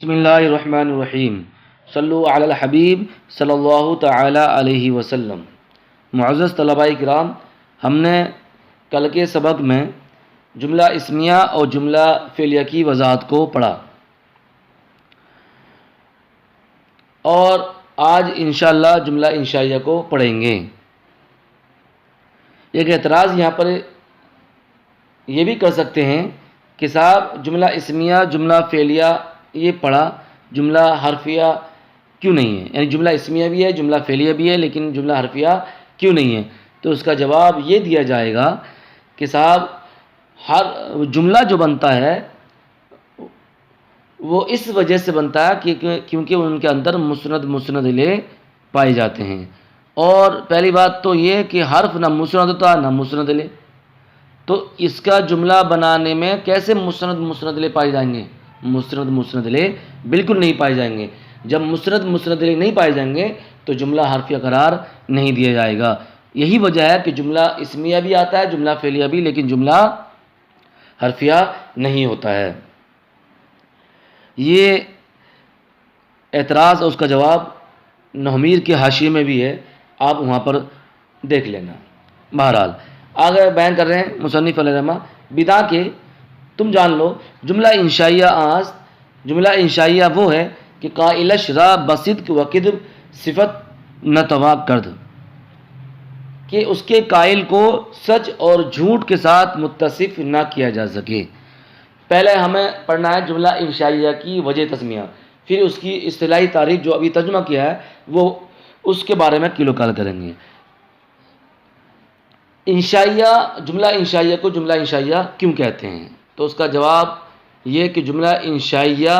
بسم اللہ الرحمن الرحیم، صلو علی الحبیب صلی اللہ تعالی علیہ وسلم۔ معزز طلباء کرام، ہم نے کل کے سبق میں جملہ اسمیہ اور جملہ فعلیہ کی وضاحت کو پڑھا، اور آج انشاءاللہ جملہ انشائیہ کو پڑھیں گے۔ ایک اعتراض یہاں پر یہ بھی کر سکتے ہیں کہ صاحب جملہ اسمیہ جملہ فعلیہ یہ پڑھا، جملہ حرفیہ کیوں نہیں ہے؟ یعنی جملہ اسمیہ بھی ہے، جملہ فعلیہ بھی ہے، لیکن جملہ حرفیہ کیوں نہیں ہے؟ تو اس کا جواب یہ دیا جائے گا کہ صاحب ہر جملہ جو بنتا ہے وہ اس وجہ سے بنتا ہے کیونکہ ان کے اندر مسند لے پائے جاتے ہیں۔ اور پہلی بات تو یہ کہ حرف نہ مسند ہوتا نہ مسند لے، تو اس کا جملہ بنانے میں کیسے مسند لے پائے جائیں گے؟ مسند لے بالکل نہیں پائے جائیں گے۔ جب مسند لے نہیں پائے جائیں گے تو جملہ حرفیہ قرار نہیں دیا جائے گا۔ یہی وجہ ہے کہ جملہ اسمیہ بھی آتا ہے، جملہ فعلیہ بھی، لیکن جملہ حرفیہ نہیں ہوتا ہے۔ یہ اعتراض اور اس کا جواب نحمیر کے حاشیے میں بھی ہے، آپ وہاں پر دیکھ لینا۔ بہرحال آگے بیان کر رہے ہیں مصنف علیہ رحمہ، بدا کے تم جان لو جملہ انشائیہ آز، جملہ انشائیہ وہ ہے کہ قائلش را بصدق و کذب صفت نتوا کرد، کہ اس کے قائل کو سچ اور جھوٹ کے ساتھ متصف نہ کیا جا سکے۔ پہلے ہمیں پڑھنا ہے جملہ انشائیہ کی وجہ تسمیہ، پھر اس کی اصطلاحی تعریف جو ابھی ترجمہ کیا ہے وہ اس کے بارے میں کلو کال کریں گے۔ انشائیہ، جملہ انشائیہ کو جملہ انشائیہ کیوں کہتے ہیں؟ تو اس کا جواب یہ کہ جملہ انشائیہ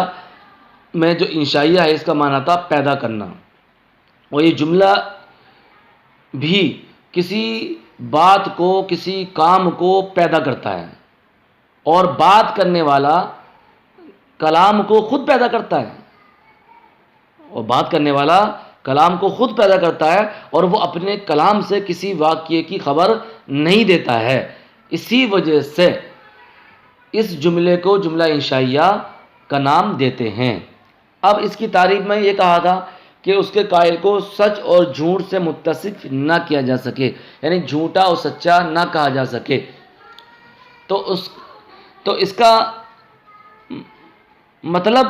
میں جو انشائیہ ہے اس کا معنی تھا پیدا کرنا، اور یہ جملہ بھی کسی بات کو، کسی کام کو پیدا کرتا ہے، اور بات کرنے والا کلام کو خود پیدا کرتا ہے، اور بات کرنے والا کلام کو خود پیدا کرتا ہے، اور وہ اپنے کلام سے کسی واقعے کی خبر نہیں دیتا ہے۔ اسی وجہ سے اس جملے کو جملہ انشائیہ کا نام دیتے ہیں۔ اب اس کی تعریف میں یہ کہا تھا کہ اس کے قائل کو سچ اور جھوٹ سے متصف نہ کیا جا سکے، یعنی جھوٹا اور سچا نہ کہا جا سکے۔ تو اس کا مطلب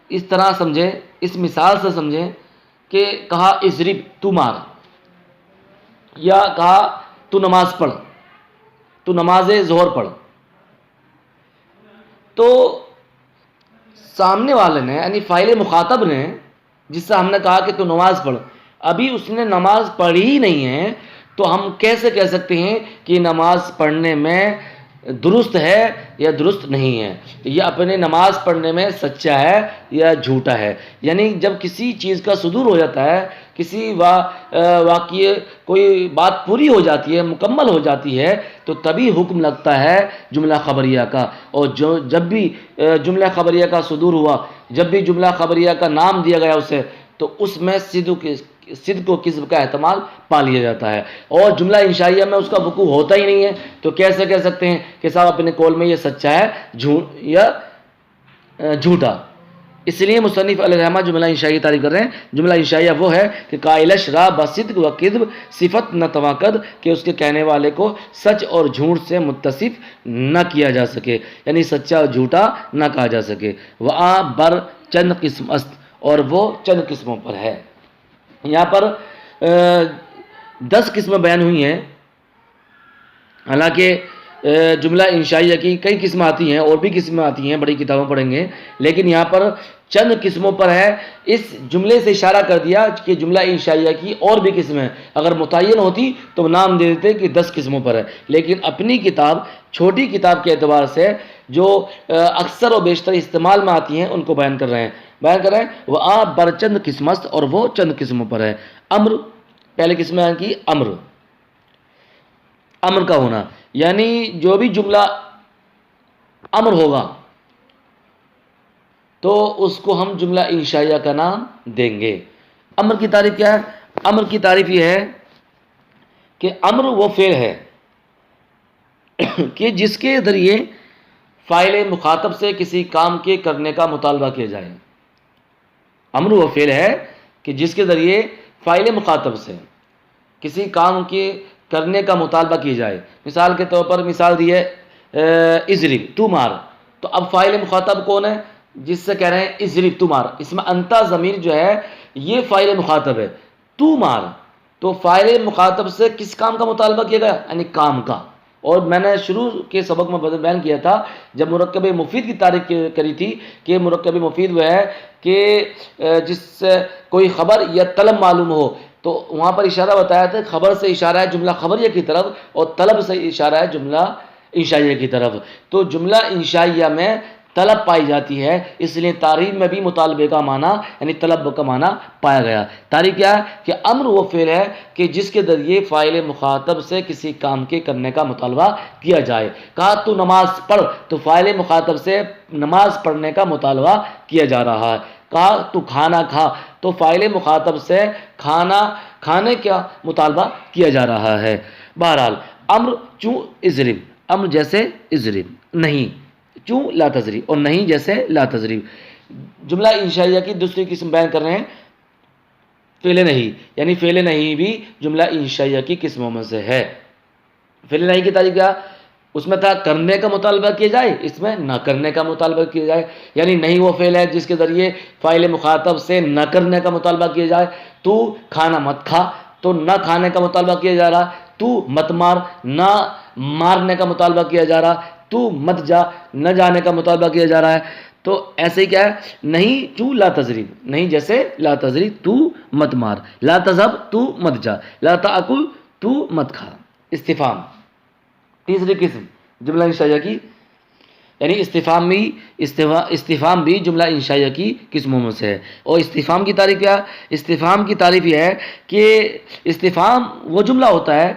اس طرح سمجھے، اس مثال سے سمجھیں کہ کہا اضرب تو مار، یا کہا تو نماز پڑھ، تو نماز ظہر پڑھ، تو سامنے والے نے یعنی فاعل مخاطب نے جس سے ہم نے کہا کہ تو نماز پڑھ، ابھی اس نے نماز پڑھی ہی نہیں ہے، تو ہم کیسے کہہ سکتے ہیں کہ نماز پڑھنے میں درست ہے یا درست نہیں ہے، یا اپنے نماز پڑھنے میں سچا ہے یا جھوٹا ہے؟ یعنی جب کسی چیز کا صدور ہو جاتا ہے، کسی واقعے کوئی بات پوری ہو جاتی ہے، مکمل ہو جاتی ہے، تو تبھی حکم لگتا ہے جملہ خبریہ کا۔ اور جب بھی جملہ خبریہ کا صدور ہوا، جب بھی جملہ خبریہ کا نام دیا گیا اسے، تو اس میں صدق و کذب کا احتمال پا لیا جاتا ہے، اور جملہ انشائیہ میں اس کا وقوع ہوتا ہی نہیں ہے، تو کیسے کہہ سکتے ہیں کہ صاحب اپنے قول میں یہ سچا ہے یا جھوٹا؟ اس لیے مصنف علیہ الرحمہ جملہ انشائیہ تعریف کر رہے ہیں۔ جملہ انشائیہ وہ ہے کہ قائلش را بصدق و کذب صفت نہ تواقد، کہ اس کے کہنے والے کو سچ اور جھوٹ سے متصف نہ کیا جا سکے، یعنی سچا اور جھوٹا نہ کہا جا سکے۔ وآ بر چند قسم است، اور وہ چند قسموں پر ہے۔ یہاں پر 10 قسمیں بیان ہوئی ہیں، حالانکہ جملہ انشائیہ کی کئی قسمیں آتی ہیں، اور بھی قسمیں آتی ہیں، بڑی کتابوں پڑھیں گے، لیکن یہاں پر چند قسموں پر ہے۔ اس جملے سے اشارہ کر دیا کہ جملہ انشائیہ کی اور بھی قسمیں، اگر متعین ہوتی تو نام دے دیتے کہ 10 قسموں پر ہے، لیکن اپنی کتاب چھوٹی کتاب کے اعتبار سے جو اکثر و بیشتر استعمال میں آتی ہیں ان کو بیان کر رہے ہیں۔ بیان کر رہے ہیں وہ آپ بر چند قسمت اور وہ چند قسموں پر ہے. امر پہلے قسم بیان کی امر کا ہونا، یعنی جو بھی جملہ امر ہوگا تو اس کو ہم جملہ انشائیہ کا نام دیں گے. امر کی تعریف کیا ہے؟ امر کی تعریف یہ ہے کہ امر وہ فعل ہے کہ جس کے ذریعے فاعل مخاطب سے کسی کام کے کرنے کا مطالبہ کیا جائے. امر وہ فعل ہے کہ جس کے ذریعے فاعل مخاطب سے کسی کام کے کرنے کا مطالبہ کیا جائے. مثال کے طور پر مثال دی ہے اضرب، تو مار. تو اب فاعل مخاطب کون ہے؟ جس سے کہہ رہے ہیں اضرب، تو مار. اس میں انتا ضمیر جو ہے یہ فاعل مخاطب ہے، تو مار. تو فاعل مخاطب سے کس کام کا مطالبہ کیا گیا؟ یعنی کام کا. اور میں نے شروع کے سبق میں بیان کیا تھا جب مرکب مفید کی تعریف کری تھی کہ مرکب مفید وہ ہے کہ جس سے کوئی خبر یا طلب معلوم ہو. تو وہاں پر اشارہ بتایا تھا، خبر سے اشارہ ہے جملہ خبریہ کی طرف اور طلب سے اشارہ ہے جملہ انشائیہ کی طرف. تو جملہ انشائیہ میں طلب پائی جاتی ہے، اس لیے تعریف میں بھی مطالبے کا معنی یعنی طلب کا معنی پایا گیا. تعریف کیا ہے کہ امر وہ فعل ہے کہ جس کے ذریعے فاعل مخاطب سے کسی کام کے کرنے کا مطالبہ کیا جائے. کہا تو نماز پڑھ، تو فاعل مخاطب سے نماز پڑھنے کا مطالبہ کیا جا رہا ہے. کہا تو کھانا کھا، تو فاعل مخاطب سے کھانے کا مطالبہ کیا جا رہا ہے. بہرحال امر چوں اضرب، امر جیسے اضرب، نہیں چوں لا تضرب، اور نہیں جیسے لا تضرب. جملہ انشائیہ کی دوسری قسم بیان کر رہے ہیں فعل نہیں، یعنی فعل نہیں بھی جملہ انشائیہ کی قسموں میں سے ہے. فعل نہیں کی تعریف کیا؟ اس میں تھا کرنے کا مطالبہ کیا جائے، اس میں نہ کرنے کا مطالبہ کیا جائے. یعنی نہیں وہ فعل ہے جس کے ذریعے فاعل مخاطب سے نہ کرنے کا مطالبہ کیا جائے. تو کھانا مت کھا، تو نہ کھانے کا مطالبہ کیا جا رہا. تو مت مار، نہ مارنے کا مطالبہ کیا جا رہا. تو مت جا، نہ جانے کا مطالبہ کیا جا رہا ہے. تو ایسے ہی کیا ہے؟ نہیں چوں لا تضرب، نہیں جیسے لا تضرب، تو مت مار. لا تذهب، تو مت جا. لا تاکل، تو مت کھا. استفہام تیسری قسم جملہ انشائیہ کی، یعنی استفہام بھی جملہ انشائیہ کی قسموں میں سے ہے. اور استفہام کی تعریف کیا؟ استفہام کی تعریف یہ ہے کہ استفہام وہ جملہ ہوتا ہے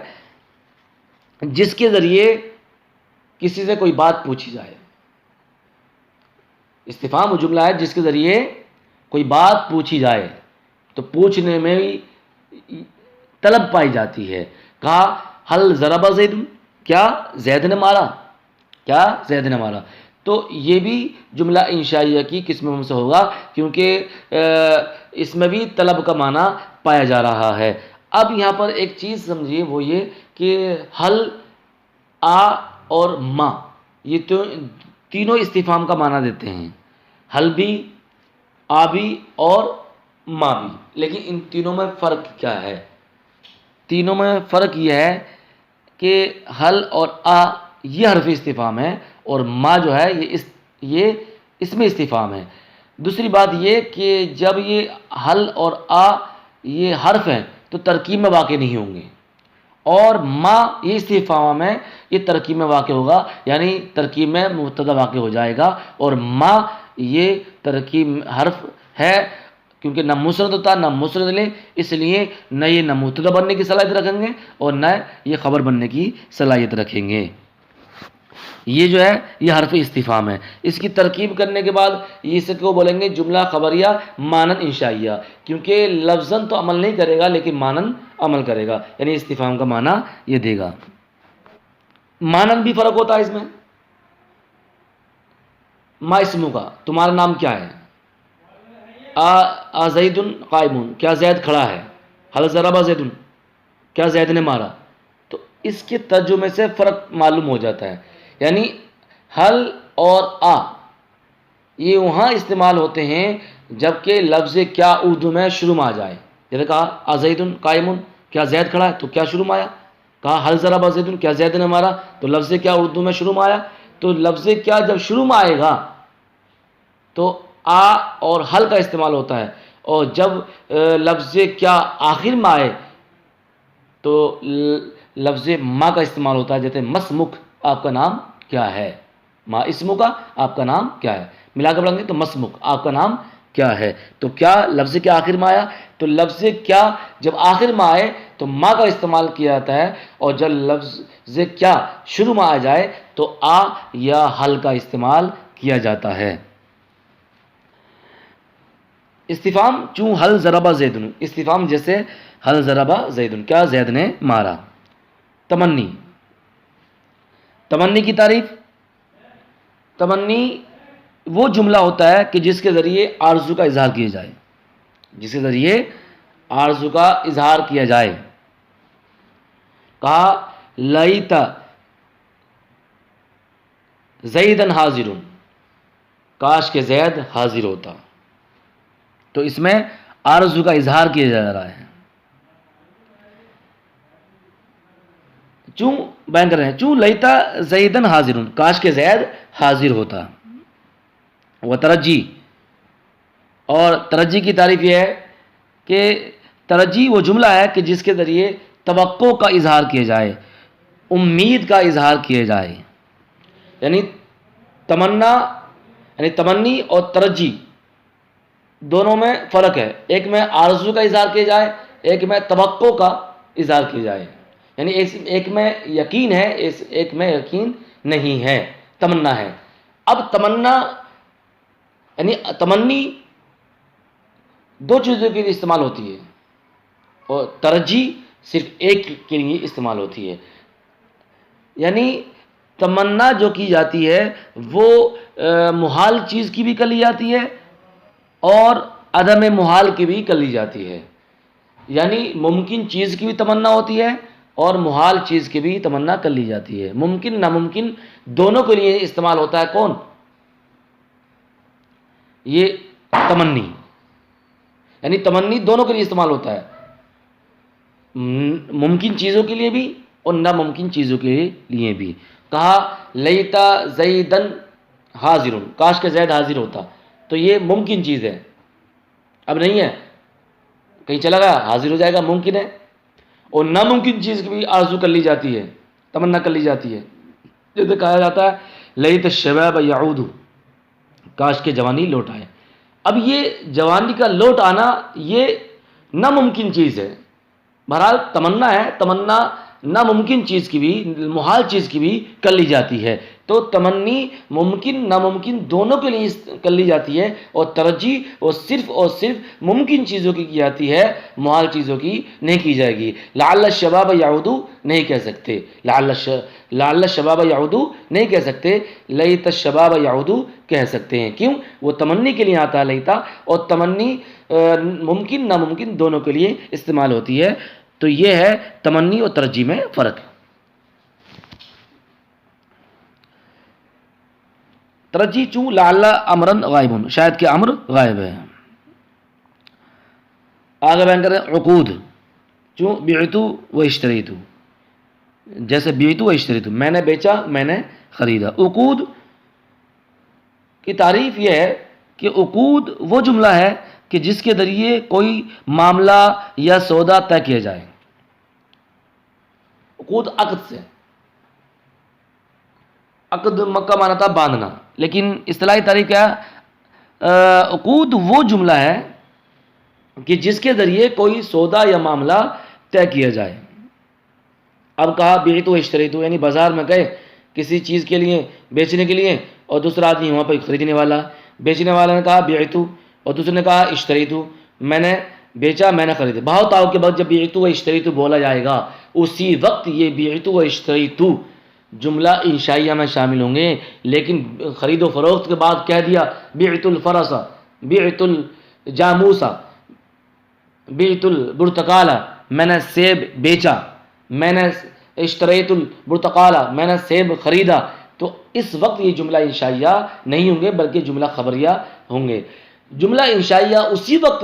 جس کے ذریعے کسی سے کوئی بات پوچھی جائے. استفہام وہ جملہ ہے جس کے ذریعے کوئی بات پوچھی جائے، تو پوچھنے میں بھی طلب پائی جاتی ہے. کہا حل ضرب زید، کیا زید نے مارا، کیا زید نے مارا. تو یہ بھی جملہ انشائیہ کی قسموں میں سے ہوگا کیونکہ اس میں بھی طلب کا معنی پایا جا رہا ہے. اب یہاں پر ایک چیز سمجھیے، وہ یہ کہ حل، آ اور ما، یہ تو تینوں استفہام کا معنی دیتے ہیں. حل بھی، آ بھی اور ما بھی. لیکن ان تینوں میں فرق کیا ہے؟ تینوں میں فرق یہ ہے کہ حل اور آ یہ حرف استفہام ہے اور ما جو ہے یہ اسم استفہام ہے. دوسری بات یہ کہ جب یہ حل اور آ یہ حرف ہیں تو ترکیب میں واقع نہیں ہوں گے، اور ما یہ استفہام ہے یہ ترکیب میں واقع ہوگا، یعنی ترکیب میں مبتدا واقع ہو جائے گا. اور ما یہ ترکیب حرف ہے کیونکہ نہ مسند ہوتا نہ مسند لے، اس لیے نہ یہ نہ مبتدا بننے کی صلاحیت رکھیں گے اور نہ یہ خبر بننے کی صلاحیت رکھیں گے. یہ جو ہے یہ حرف استفہام ہے. اس کی ترکیب کرنے کے بعد اسے کو بولیں گے جملہ خبریہ مانند انشائیہ، کیونکہ لفظاً تو عمل نہیں کرے گا لیکن مانند عمل کرے گا، یعنی استفہام کا معنی یہ دے گا. مانند بھی فرق ہوتا ہے اس میں. ما اسمو کا، تمہارا نام کیا ہے؟ آ زید قائم، کیا زید کھڑا ہے؟ حل ضرب زید، کیا زید نے مارا. تو اس کے ترجمے سے فرق معلوم ہو جاتا ہے. یعنی حل اور آ یہ وہاں استعمال ہوتے ہیں جبکہ لفظ کیا اردو میں شروع میں آ جائے. جیسے کہا آ زید قائم، کیا زید کھڑا ہے، تو کیا شروع میں آیا. کہا حل ضرب زید، کیا زید نے مارا، تو لفظ کیا اردو میں شروع میں آیا. تو لفظ کیا جب شروع میں آئے گا تو آ اور حل کا استعمال ہوتا ہے، اور جب لفظ کیا آخر میں آئے تو لفظ ما کا استعمال ہوتا ہے. جیسے مسمک، آپ کا نام کیا ہے. ما اسمو کا، آپ کا نام کیا ہے. ملا کر پڑھیں گے تو مسمک، آپ کا نام کیا ہے. تو کیا لفظ کیا آخر میں آیا؟ تو لفظ کیا جب آخر میں آئے تو ما کا استعمال کیا جاتا ہے، اور جب لفظ کیا شروع میں آ جائے تو آ یا حل کا استعمال کیا جاتا ہے. استفہام چوں حل ضربہ زیدن، استفہام جیسے حل ضربہ زیدن، کیا زید نے مارا. تمنی، تمنی کی تعریف، تمنی وہ جملہ ہوتا ہے کہ جس کے ذریعے آرزو کا اظہار کیا جائے، جس کے ذریعے آرزو کا اظہار کیا جائے. کہا لیت زیدن حاضر، کاش کہ زید حاضر ہوتا. تو اس میں آرزو کا اظہار کیا جا رہا ہے. چوں بیان کر رہے ہیں، چوں لیتا زیدن حاضر، کاش کہ زید حاضر ہوتا. وہ ترجی، اور ترجی کی تعریف یہ ہے کہ ترجی وہ جملہ ہے کہ جس کے ذریعے توقع کا اظہار کیا جائے، امید کا اظہار کیا جائے. یعنی تمنا، یعنی تمنی اور ترجی دونوں میں فرق ہے. ایک میں آرزو کا اظہار کیا جائے، ایک میں توقع کا اظہار کیا جائے. یعنی ایک میں یقین ہے، ایک میں یقین نہیں ہے، تمنا ہے. اب تمنا یعنی تمنی دو چیزوں کے لیے استعمال ہوتی ہے، اور ترجی صرف ایک کے لیے استعمال ہوتی ہے. یعنی تمنا جو کی جاتی ہے وہ محال چیز کی بھی کر لی جاتی ہے اور عدم محال کی بھی کر لی جاتی ہے. یعنی ممکن چیز کی بھی تمنا ہوتی ہے اور محال چیز کی بھی تمنا کر لی جاتی ہے. ممکن ناممکن دونوں کے لیے استعمال ہوتا ہے. کون؟ یہ تمنی، یعنی تمنی دونوں کے لیے استعمال ہوتا ہے، ممکن چیزوں کے لیے بھی اور ناممکن چیزوں کے لیے بھی. کہا لیتا زیدن حاضر، کاش کہ زید حاضر ہوتا. تو یہ ممکن چیز ہے، اب نہیں ہے، کہیں چلا گیا حاضر ہو جائے گا، ممکن ہے. اور ناممکن چیز کی بھی آرزو کر لی جاتی ہے، تمنا کر لی جاتی ہے. جیسے کہا جاتا ہے لیت الشباب یعود، کاش کہ جوانی لوٹ آئے. اب یہ جوانی کا لوٹ آنا یہ ناممکن چیز ہے. بہرحال تمنا ہے، تمنا ناممکن چیز کی بھی، محال چیز کی بھی کر لی جاتی ہے. تو تمنی ممکن ناممکن دونوں کے لیے کر لی جاتی ہے، اور ترجیح اور صرف ممکن چیزوں کی جاتی ہے، محال چیزوں کی نہیں کی جائے گی. لعل الشباب یعودو نہیں کہہ سکتے، لعل الشباب یعودو نہیں کہہ سکتے، لیت الشباب یعودو کہہ سکتے ہیں. کیوں؟ وہ تمنی کے لیے آتا ہے لیتا، اور تمنی ممکن ناممکن دونوں کے لیے استعمال ہوتی ہے. تو یہ ہے تمنی اور ترجیح میں فرق. ترجیح چوں لعل امرن غائب، شاید کہ امر غائب ہے. آگے بیان کریں عقود، چوں بعتو و اشتریتو، جیسے بعتو و اشتریتو، میں نے بیچا، میں نے خریدا. عقود کی تعریف یہ ہے کہ عقود وہ جملہ ہے کہ جس کے ذریعے کوئی معاملہ یا سودا طے کیا جائے. عقود عقد سے، عقد مکہ مانا تھا باندھنا، لیکن اصطلاحی تعریف کیا ہے؟ عقود وہ جملہ ہے کہ جس کے ذریعے کوئی سودا یا معاملہ طے کیا جائے. اب کہا بعتو و اشتریتو، یعنی بازار میں گئے کسی چیز کے لیے بیچنے کے لیے، اور دوسرا آدمی وہاں پہ خریدنے والا، بیچنے والا نے کہا بعتو اور دوسرے نے کہا اشتریتو، میں نے بیچا، میں نے خریدا. بہت آؤ کے بعد جب بعتو و اشتریتو بولا جائے گا اسی وقت یہ بعتو و اشتریتو جملہ انشائیہ میں شامل ہوں گے. لیکن خرید و فروخت کے بعد کہہ دیا بعت الفرس، بعت الجاموس، بعت البرتقال، میں نے سیب بیچا، میں نے اشتریت البرتقال، میں نے سیب خریدا. تو اس وقت یہ جملہ انشائیہ نہیں ہوں گے بلکہ جملہ خبریہ ہوں گے. جملہ انشائیہ اسی وقت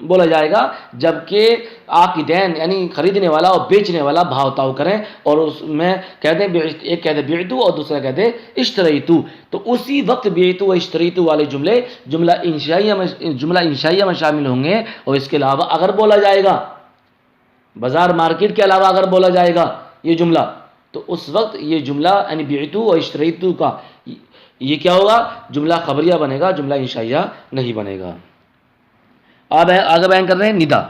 بولا جائے گا جبکہ عاقدین یعنی خریدنے والا اور بیچنے والا بھاؤ تاؤ کریں، اور اس میں کہہ دیں، ایک کہہ دے بعتو اور دوسرا کہہ دے اشتریتو. تو اسی وقت بعتو و اشتریتو والے جملے جملہ انشائیہ میں شامل ہوں گے. اور اس کے علاوہ اگر بولا جائے گا بازار مارکیٹ کے علاوہ اگر بولا جائے گا یہ جملہ، تو اس وقت یہ جملہ یعنی بعتو اور اشتریتو کا یہ کیا ہوگا؟ جملہ خبریہ بنے گا، جملہ انشائیہ نہیں بنے گا. اب آگے بیان کر رہے ہیں ندا.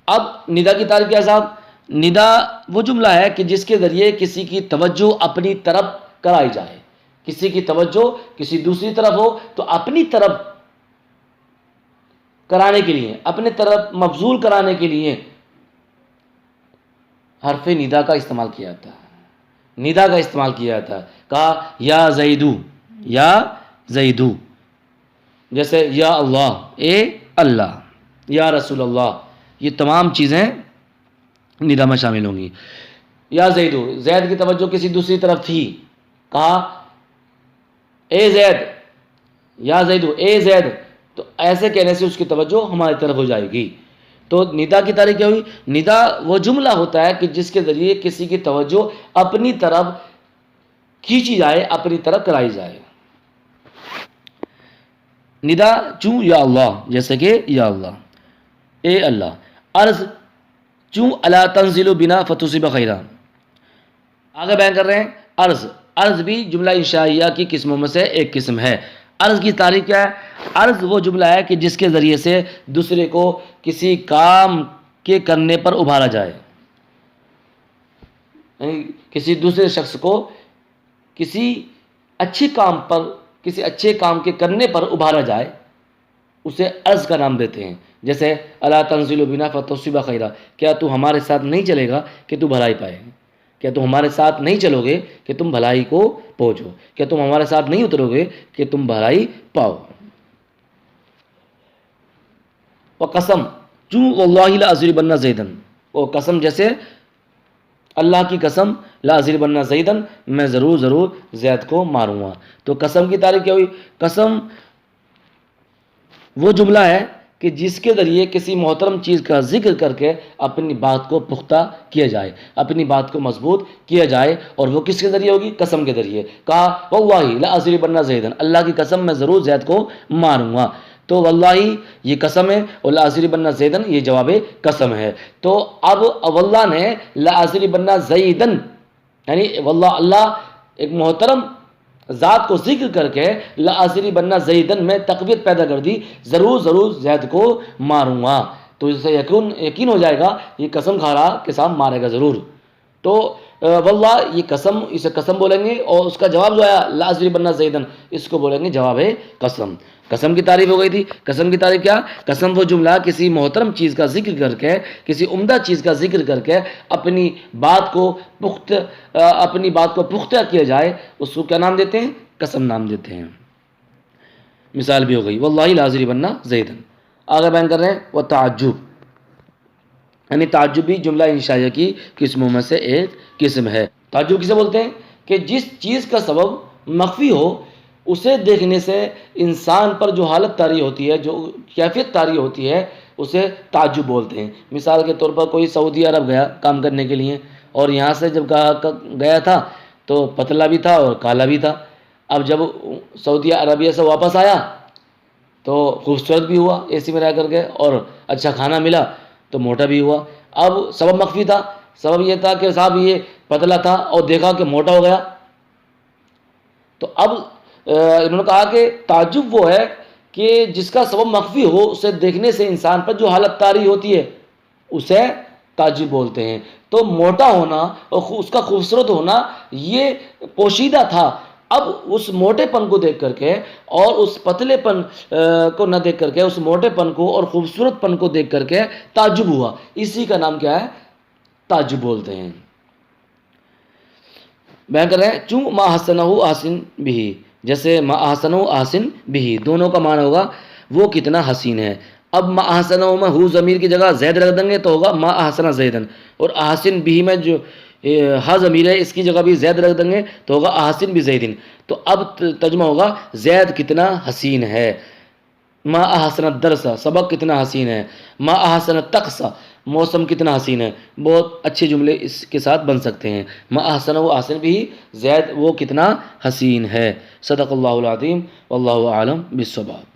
اب ندا کی تعریف کیا صاحب؟ ندا وہ جملہ ہے کہ جس کے ذریعے کسی کی توجہ اپنی طرف کرائی جائے. کسی کی توجہ کسی دوسری طرف ہو تو اپنی طرف کرانے کے لیے، اپنے طرف مبذول کرانے کے لیے حرف ندا کا استعمال کیا جاتا ہے. ندا کا استعمال کیا جاتا ہے. کہا یا زیدو، یا زیدو، جیسے یا اللہ، اے اللہ، یا رسول اللہ، یہ تمام چیزیں ندا میں شامل ہوں گی. یا زیدو، زید کی توجہ کسی دوسری طرف تھی، کہا اے زید، یا زیدو، اے زید، تو ایسے کہنے سے اس کی توجہ ہماری طرف ہو جائے گی. تو ندا کی تعریف کیا ہوئی؟ ندا وہ جملہ ہوتا ہے کہ جس کے ذریعے کسی کی توجہ اپنی طرف کھینچی جائے، اپنی طرف کرائی جائے. ندا چوں یا اللہ، جیسے کہ یا اللہ، اے اللہ. عرض چوں الا تنزل بنا فتصب خیرا. آگے بیان کر رہے ہیں عرض. عرض بھی جملہ انشائیہ کی قسموں میں سے ایک قسم ہے. عرض کی تعریف کیا ہے؟ عرض وہ جملہ ہے کہ جس کے ذریعے سے دوسرے کو کسی کام کے کرنے پر ابھارا جائے، یعنی کسی دوسرے شخص کو کسی اچھے کام پر، کسی اچھے کام کے کرنے پر ابھارا جائے، اسے عرض کا نام دیتے ہیں. جیسے الا تنزل بنا فتصب خیرا، کیا تو ہمارے ساتھ نہیں چلے گا کہ تو بھلائی پائے؟ کیا تم ہمارے ساتھ نہیں چلو گے کہ تم بھلائی کو پہنچو؟ کیا تم ہمارے ساتھ نہیں اترو گے کہ تم بھلائی پاؤ؟ وقسم چوں واللہ لاضربن زیدن، وہ قسم جیسے اللہ کی قسم، لاضربن زیدن، میں ضرور ضرور زید کو ماروں گا. تو قسم کی تعریف کیا ہوئی؟ قسم وہ جملہ ہے کہ جس کے ذریعے کسی محترم چیز کا ذکر کر کے اپنی بات کو پختہ کیا جائے، اپنی بات کو مضبوط کیا جائے. اور وہ کس کے ذریعے ہوگی؟ قسم کے ذریعے. کہا واللہ لاضربن زیدن، اللہ کی قسم میں ضرور زید کو ماروں گا. تو واللہ یہ قسم ہے اور لاضربن زیدن یہ جواب قسم ہے. تو اب واللہ نے لاضربن زیدن، یعنی واللہ اللہ ایک محترم ذات کو ذکر کر کے لاضربن زیدن میں تقویت پیدا کر دی، ضرور ضرور زید کو ماروں گا. تو اس سے یقین ہو جائے گا یہ قسم کھا رہا کہ صاحب مارے گا ضرور. تو واللہ یہ قسم، اسے قسم بولیں گے، اور اس کا جواب جو آیا لاضربن زیدن، اس کو بولیں گے جواب قسم. قسم کی تعریف ہو گئی تھی. قسم کی تعریف کیا؟ قسم وہ جملہ کسی محترم چیز کا ذکر کر کے، کسی عمدہ چیز کا ذکر کر کے اپنی بات کو پختہ کیا جائے، اس کو کیا نام دیتے ہیں؟ قسم نام دیتے ہیں. مثال بھی ہو گئی واللہ لاضربن زیدن. آگے بیان کر رہے ہیں وہ تعجب، یعنی تعجب بھی جملہ انشائیہ کی قسموں میں سے ایک قسم ہے. تعجب کسے بولتے ہیں؟ کہ جس چیز کا سبب مخفی ہو، اسے دیکھنے سے انسان پر جو حالت طاری ہوتی ہے، جو کیفیت طاری ہوتی ہے، اسے تعجب بولتے ہیں. مثال کے طور پر کوئی سعودی عرب گیا کام کرنے کے لیے، اور یہاں سے جب گیا تھا تو پتلا بھی تھا اور کالا بھی تھا. اب جب سعودی عربیہ سے واپس آیا تو خوبصورت بھی ہوا اے سی میں رہ کر کے، اور اچھا کھانا ملا تو موٹا بھی ہوا. اب سبب مخفی تھا. سبب یہ تھا کہ صاحب یہ پتلا تھا اور دیکھا کہ موٹا ہو گیا. تو اب انہوں نے کہا کہ تعجب وہ ہے کہ جس کا سبب مخفی ہو، اسے دیکھنے سے انسان پر جو حالت طاری ہوتی ہے اسے تعجب بولتے ہیں. تو موٹا ہونا اور اس کا خوبصورت ہونا یہ پوشیدہ تھا. اب اس موٹے پن کو دیکھ کر کے اور اس پتلے پن کو نہ دیکھ کر کے، اس موٹے پن کو اور خوبصورت پن کو دیکھ کر کے تعجب ہوا. اسی کا نام کیا ہے؟ تعجب بولتے ہیں. بیان کر رہے ہیں چوں ما حسنہ احسن بھی، جیسے ما احسنہ احسن بھی، دونوں کا معنی ہوگا وہ کتنا حسین ہے. اب ما احسنہ میں ہو ضمیر کی جگہ زید رکھ دیں گے تو ہوگا ما احسن زیدن، اور احسن بھی میں جو ہا ضمیر ہے اس کی جگہ بھی زید رکھ دیں گے تو ہوگا احسن بھی زیدن. تو اب ترجمہ ہوگا زید کتنا حسین ہے. ما احسن الدرس، سبق کتنا حسین ہے. ما احسن الطقس، موسم کتنا حسین ہے. بہت اچھے جملے اس کے ساتھ بن سکتے ہیں. ما احسن و احسن بھی، زید وہ کتنا حسین ہے. صدق اللہ العظیم واللہ اعلم بالصواب.